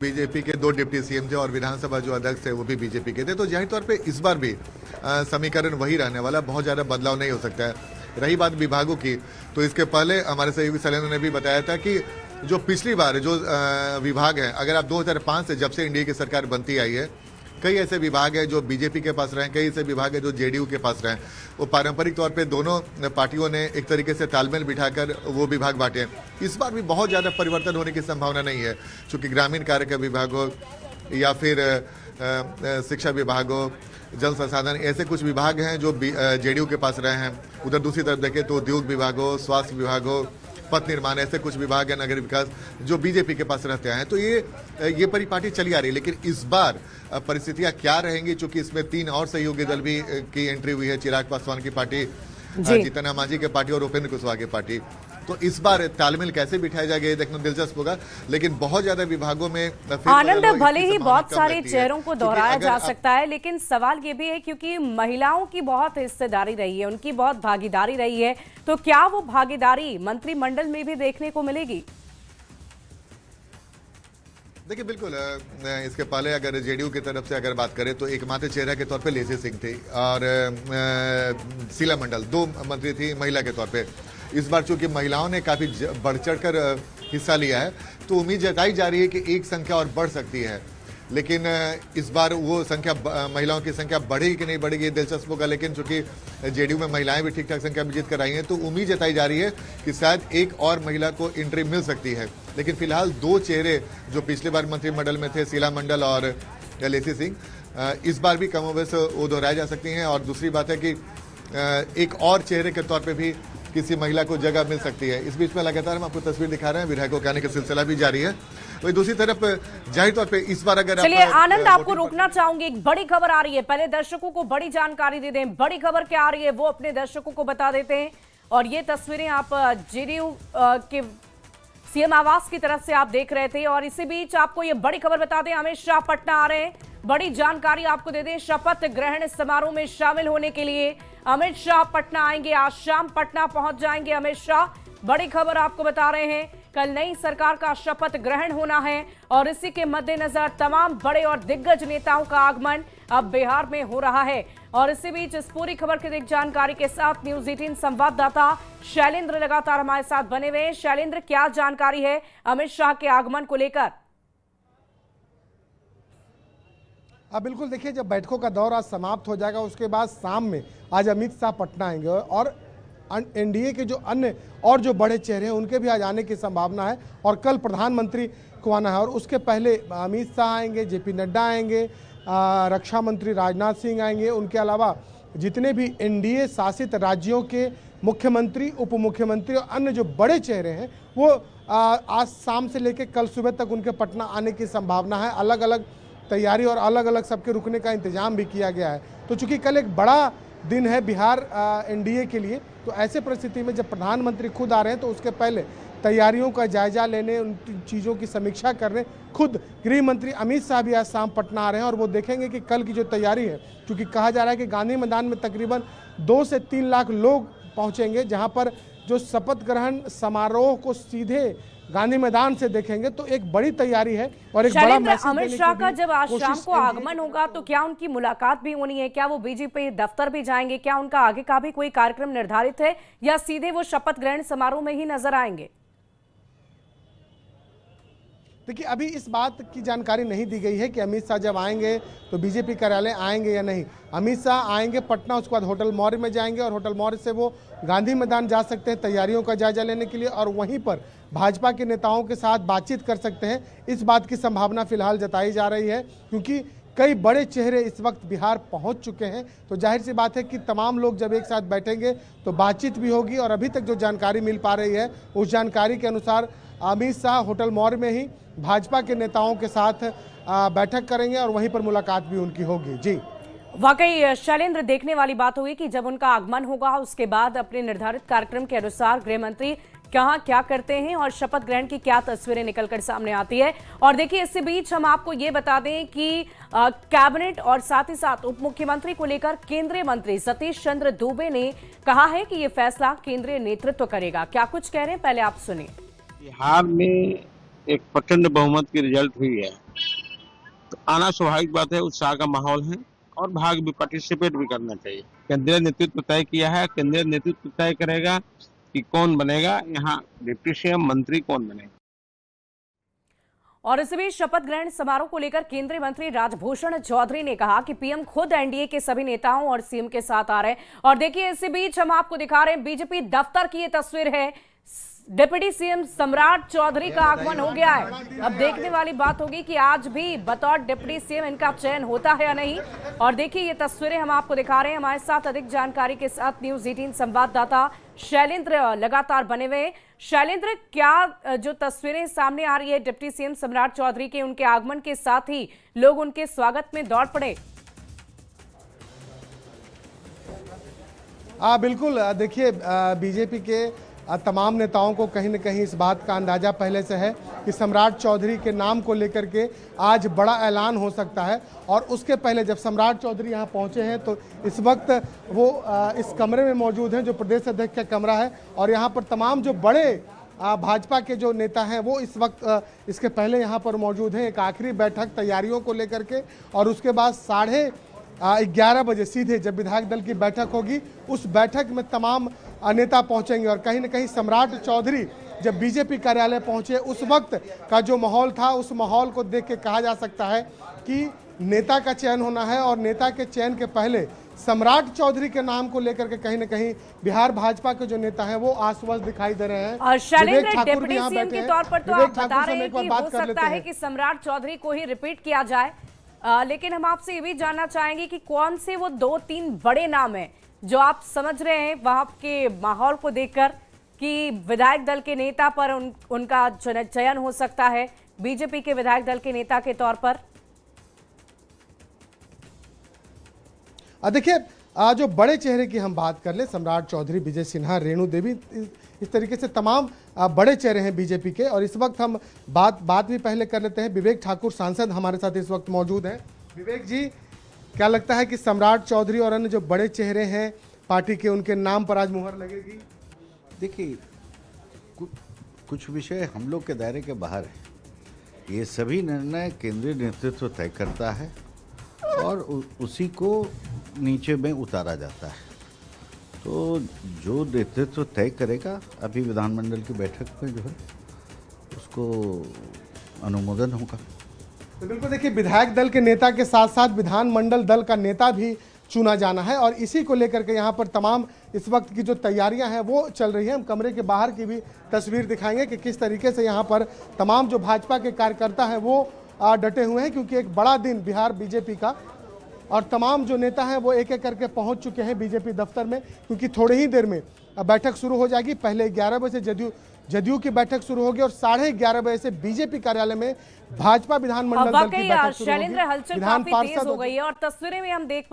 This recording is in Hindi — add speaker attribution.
Speaker 1: बीजेपी के 2 डिप्टी सीएम थे और विधानसभा जो अध्यक्ष थे वो भी बीजेपी के थे, तो जाहिर तौर पे इस बार भी समीकरण वही रहने वाला, बहुत ज़्यादा बदलाव नहीं हो सकता है। रही बात विभागों की, तो इसके पहले हमारे सहयोगी शैलेंद्र ने भी बताया था कि जो पिछली बार जो विभाग है, अगर आप 2005 से जब से इंडिया की सरकार बनती आई है, कई ऐसे विभाग हैं जो बीजेपी के पास रहे, कई ऐसे विभाग हैं जो जेडीयू के पास रहे। वो पारंपरिक तौर पे दोनों पार्टियों ने एक तरीके से तालमेल बिठाकर वो विभाग बांटे। इस बार भी बहुत ज़्यादा परिवर्तन होने की संभावना नहीं है, चूँकि ग्रामीण कार्य का विभाग हो या फिर शिक्षा विभाग हो, जल संसाधन, ऐसे कुछ विभाग हैं जो जेडीयू के पास रहे हैं। उधर दूसरी तरफ देखें तो उद्योग विभाग हो, स्वास्थ्य विभाग हो, पथ निर्माण, ऐसे कुछ विभाग है, नगर विकास, जो बीजेपी के पास रहते हैं। तो ये परिपाटी चली आ रही है। लेकिन इस बार परिस्थितियां क्या रहेंगी, चूंकि इसमें 3 और सहयोगी दल भी की एंट्री हुई है, चिराग पासवान की पार्टी, जीतन राम मांझी की पार्टी और उपेंद्र कुशवाहा की पार्टी। तो इस बार तालमेल कैसे बिठाया जाएगा ये देखना दिलचस्प होगा। लेकिन बहुत ज्यादा विभागों में
Speaker 2: आनंद, भले ही बहुत सारे चेहरों को दोहराया जा सकता है, लेकिन सवाल ये भी है क्योंकि महिलाओं की बहुत हिस्सेदारी रही है, उनकी बहुत भागीदारी रही है, तो क्या वो भागीदारी मंत्रिमंडल में भी देखने को मिलेगी?
Speaker 1: देखिए, बिल्कुल इसके पहले अगर जेडीयू की तरफ से अगर बात करें तो एकमात्र चेहरा के तौर पे लेसी सिंह थी और शीला मंडल 2 मंत्री थी महिला के तौर पे। इस बार चूंकि महिलाओं ने काफ़ी बढ़ चढ़कर हिस्सा लिया है, तो उम्मीद जताई जा रही है कि एक संख्या और बढ़ सकती है। लेकिन इस बार वो संख्या, महिलाओं की संख्या बढ़ेगी कि नहीं बढ़ेगी ये दिलचस्प होगा। लेकिन चूंकि जेडीयू में महिलाएं भी ठीक ठाक संख्या में जीत कर आई हैं, तो उम्मीद जताई जा रही है कि शायद एक और महिला को एंट्री मिल सकती है। लेकिन फिलहाल 2 चेहरे जो पिछले बार मंत्रिमंडल में थे, शीला मंडल और लेसी सिंह, इस बार भी कमोबेश वो दोहराए जा सकती हैं। और दूसरी बात है कि एक और चेहरे के तौर पर भी किसी महिला को जगह मिल सकती है। इस बीच में लगातार हम आपको तस्वीर दिखा रहे हैं, विधायकों के आने का सिलसिला भी जारी है। वही दूसरी तरफ जाहिर तौर पे इस बार अगर
Speaker 2: चलिए आनंद, आपको रोकना चाहूंगी, एक बड़ी खबर आ रही है, पहले दर्शकों को बड़ी जानकारी दे दें। बड़ी खबर क्या आ रही है वो अपने दर्शकों को बता देते हैं। और ये तस्वीरें आप जेडीयू के सीएम आवास की तरफ से आप देख रहे थे। और इसी बीच आपको ये बड़ी खबर बता दें, अमित शाह पटना आ रहे हैं। बड़ी जानकारी आपको दे दें, शपथ ग्रहण समारोह में शामिल होने के लिए अमित शाह पटना आएंगे। आज शाम पटना पहुंच जाएंगे अमित शाह। बड़ी खबर आपको बता रहे हैं, कल नई सरकार का शपथ ग्रहण होना है और इसी के मद्देनजर तमाम बड़े और दिग्गज नेताओं का आगमन अब बिहार में हो रहा है। और इसी बीच इस पूरी खबर की अधिक जानकारी के साथ न्यूज 18 संवाददाता शैलेंद्र लगातार हमारे साथ बने हुए हैं। शैलेंद्र, क्या जानकारी है अमित शाह के आगमन को लेकर?
Speaker 3: बिल्कुल, देखिए, जब बैठकों का दौर आज समाप्त हो जाएगा, उसके बाद शाम में आज अमित शाह पटना आएंगे और एनडीए के जो अन्य और जो बड़े चेहरे हैं उनके भी आज आने की संभावना है। और कल प्रधानमंत्री को आना है और उसके पहले अमित शाह आएंगे, जेपी नड्डा आएंगे, रक्षा मंत्री राजनाथ सिंह आएंगे। उनके अलावा जितने भी एनडीए शासित राज्यों के मुख्यमंत्री, उप मुख्यमंत्री और अन्य जो बड़े चेहरे हैं वो आज शाम से लेकर कल सुबह तक उनके पटना आने की संभावना है। अलग अलग तैयारी और अलग अलग सबके रुकने का इंतजाम भी किया गया है। तो चूंकि कल एक बड़ा दिन है बिहार एनडीए के लिए, तो ऐसे परिस्थिति में जब प्रधानमंत्री खुद आ रहे हैं तो उसके पहले तैयारियों का जायजा लेने, उन चीज़ों की समीक्षा करने खुद गृह मंत्री अमित शाह भी आज शाम पटना आ रहे हैं। और वो देखेंगे कि कल की जो तैयारी है, क्योंकि कहा जा रहा है कि गांधी मैदान में तकरीबन 2 से 3 लाख लोग पहुंचेंगे, जहां पर जो शपथ ग्रहण समारोह को सीधे गांधी मैदान से देखेंगे, तो एक बड़ी तैयारी है और एक बड़ा मैसेज।
Speaker 2: अमित शाह का जब आज शाम को आगमन होगा तो क्या उनकी मुलाकात भी होनी है? क्या वो बीजेपी दफ्तर भी जाएंगे? क्या उनका आगे का भी कोई कार्यक्रम निर्धारित है या सीधे वो शपथ ग्रहण समारोह में ही नजर आएंगे?
Speaker 3: देखिए, अभी इस बात की जानकारी नहीं दी गई है कि अमित शाह जब आएंगे तो बीजेपी कार्यालय आएंगे या नहीं। अमित शाह आएंगे पटना, उसके बाद होटल मौर्य में जाएंगे और होटल मौर्य से वो गांधी मैदान जा सकते हैं तैयारियों का जायजा लेने के लिए और वहीं पर भाजपा के नेताओं के साथ बातचीत कर सकते हैं। इस बात की संभावना फिलहाल जताई जा रही है, क्योंकि कई बड़े चेहरे इस वक्त बिहार पहुंच चुके हैं। तो जाहिर सी बात है कि तमाम लोग जब एक साथ बैठेंगे तो बातचीत भी होगी। और अभी तक जो जानकारी मिल पा रही है उस जानकारी के अनुसार अमित शाह होटल मौर्य में ही भाजपा के नेताओं के साथ बैठक करेंगे और वहीं पर मुलाकात भी उनकी होगी। जी,
Speaker 2: वाकई शैलेंद्र, देखने वाली बात होगी कि जब उनका आगमन होगा उसके बाद अपने निर्धारित कार्यक्रम के अनुसार गृह मंत्री कहाँ क्या करते हैं और शपथ ग्रहण की क्या तस्वीरें निकलकर सामने आती है। और देखिए, इसी बीच हम आपको ये बता दें कि कैबिनेट और साथ ही साथ उप मुख्यमंत्री को लेकर केंद्रीय मंत्री सतीश चंद्र दूबे ने कहा है कि ये फैसला केंद्रीय नेतृत्व करेगा। क्या कुछ कह रहे हैं, पहले आप सुनिए।
Speaker 4: बिहार में एक प्रचंड बहुमत की रिजल्ट हुई है, तो आना स्वाभाविक बात है, उत्साह का माहौल है और भाग भी पार्टिसिपेट भी करना चाहिए। केंद्रीय नेतृत्व तय किया है, केंद्रीय नेतृत्व तय करेगा कि कौन बनेगा यहाँ डिप्टी सीएम, मंत्री कौन बनेगा।
Speaker 2: और इसी बीच शपथ ग्रहण समारोह को लेकर केंद्रीय मंत्री राजभूषण चौधरी ने कहा कि पीएम खुद एनडीए के सभी नेताओं और सीएम के साथ आ रहे हैं। और देखिए इसी बीच हम आपको दिखा रहे हैं बीजेपी दफ्तर की ये तस्वीर है। डिप्टी सीएम सम्राट चौधरी का आगमन हो गया है। अब देखने वाली बात होगी कि आज भी बतौर डिप्टी सीएम इनका चयन होता है या नहीं। और देखिए ये तस्वीरें हम आपको दिखा रहे हैं। हमारे साथ अधिक जानकारी के साथ न्यूज़ 18 संवाददाता शैलेंद्र लगातार बने हुए हैं। शैलेंद्र, क्या जो तस्वीरें सामने आ रही है डिप्टी सीएम सम्राट चौधरी के, उनके आगमन के साथ ही लोग उनके स्वागत में दौड़ पड़े?
Speaker 3: बिल्कुल, देखिए बीजेपी के तमाम नेताओं को कहीं न कहीं इस बात का अंदाजा पहले से है कि सम्राट चौधरी के नाम को लेकर के आज बड़ा ऐलान हो सकता है। और उसके पहले जब सम्राट चौधरी यहाँ पहुँचे हैं तो इस वक्त वो इस कमरे में मौजूद हैं जो प्रदेश अध्यक्ष का कमरा है। और यहाँ पर तमाम जो बड़े भाजपा के जो नेता हैं वो इस वक्त इसके पहले यहाँ पर मौजूद हैं। एक आखिरी बैठक तैयारियों को लेकर के, और उसके बाद 11:30 बजे सीधे जब विधायक दल की बैठक होगी उस बैठक में तमाम नेता पहुंचेंगे। और कहीं न कहीं सम्राट चौधरी जब बीजेपी कार्यालय पहुंचे उस वक्त का जो माहौल था, उस माहौल को देख के कहा जा सकता है कि नेता का चयन होना है। और नेता के चयन के पहले सम्राट चौधरी के नाम को लेकर के कहीं न कहीं बिहार भाजपा के जो नेता हैं वो आश्वस्त दिखाई दे रहे हैं।
Speaker 2: और शैलेंद्र, डिप्टी सीएम के तौर पर तो आप बता रहे हैं कि हो सकता है कि सम्राट चौधरी को ही रिपीट किया जाए, लेकिन हम आपसे ये भी जानना चाहेंगे कि कौन से वो 2-3 बड़े नाम हैं जो आप समझ रहे हैं वहां के माहौल को देखकर कि विधायक दल के नेता पर उनका चयन हो सकता है बीजेपी के विधायक दल के नेता के तौर पर?
Speaker 3: देखिए जो बड़े चेहरे की हम बात कर ले, सम्राट चौधरी, विजय सिन्हा, रेणु देवी, इस तरीके से तमाम बड़े चेहरे हैं बीजेपी के। और इस वक्त हम बात भी पहले कर लेते हैं। विवेक ठाकुर सांसद हमारे साथ इस वक्त मौजूद हैं। विवेक जी, क्या लगता है कि सम्राट चौधरी और अन्य जो बड़े चेहरे हैं पार्टी के, उनके नाम पर आज मुहर लगेगी?
Speaker 5: देखिए, कुछ विषय हम लोग के दायरे के बाहर है। ये सभी निर्णय केंद्रीय नेतृत्व तय करता है और उसी को नीचे में उतारा जाता है। तो जो नेतृत्व तय करेगा, अभी विधानमंडल की बैठक में जो है उसको अनुमोदन होगा।
Speaker 3: तो बिल्कुल, देखिए विधायक दल के नेता के साथ साथ विधानमंडल दल का नेता भी चुना जाना है। और इसी को लेकर के यहाँ पर तमाम इस वक्त की जो तैयारियां हैं वो चल रही हैं। हम कमरे के बाहर की भी तस्वीर दिखाएंगे कि किस तरीके से यहाँ पर तमाम जो भाजपा के कार्यकर्ता हैं वो डटे हुए हैं, क्योंकि एक बड़ा दिन बिहार बीजेपी का। और तमाम जो नेता हैं वो एक एक करके पहुंच चुके हैं बीजेपी दफ्तर में, क्योंकि थोड़ी ही देर में बैठक शुरू हो जाएगी। पहले 11 बजे जदयू की बैठक शुरू होगी और 11:30 बजे से बीजेपी कार्यालय में भाजपा विधानमंडल दल की बैठक शुरू होगी।
Speaker 2: शैलेंद्र, हलचल काफी तेज हो गई है और तस्वीरें में हम देख